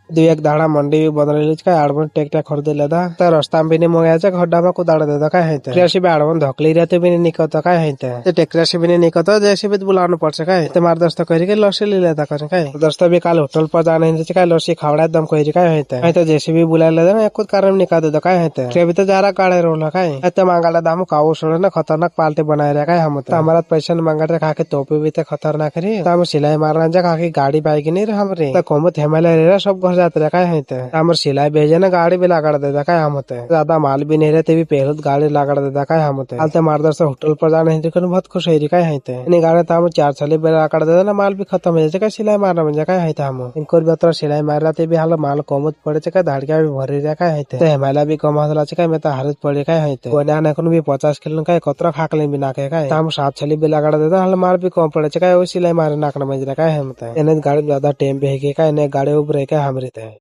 दो एक दाड़ा मंडी भी बदल रही का आड़बन टेक्टर खरीदे लेदा त रास्ता में भी नहीं मंगाया खड्डा में कुदाड़ देदा का है जैसे भी आड़बन धकली रहते भी नहीं निकलता का है ट्रैक्टर से भी नहीं निकलता जैसे भी बुलाना पड़ सका है तुम्हार दोस्त कह के लस्सी ले लेता कर दोस्त भी कल होटल पर जाने का लस्सी खावड़ा एकदम कह का है तो जैसे भी बुला लेदा ना कुछ कारण निकाल देदा का है अभी तो जा रहा गाड़े रोला का है तो मांगा दाम काऊ सुन ना खतरनाक पाल्टे बनाए रखा है हम तो हमारा पैसा मांगा खा के तोपे भी तो खतरनाक रही तो हम सिलाई मारना जा खा के गाड़ी बाइक नहीं रहा हमरे तो कोमत हेमले रह सब घर जाते रखा है हमारे सिलाई भेजे ना गाड़ी भी लागाड़ दे रखा है हम ज्यादा माल भी नहीं रहते भी पहले गाड़ी लागाड़ दे रखा है हम तो मारदर से होटल पर जाने बहुत खुश है गाड़ी तो हम 4 साल लागाड़ दे ना माल भी खत्म हो जाए सिलाई मारना बन जाए है हम इनको भी सिलाई मार रहा भी हाल माल कमत पड़े धाड़िया भी भरी रखा है हेमाला भी कम हाथ मैं तो हारत पड़े है भी 50 किलो का कतरा खाकले भी नाके हम 7 साल भी लगाड़ देता हाल माल भी कम पड़े सिलाई मारे नाकना बज रखा है गाड़ी ज्यादा टाइम भी है गाड़ी उबर है हमरे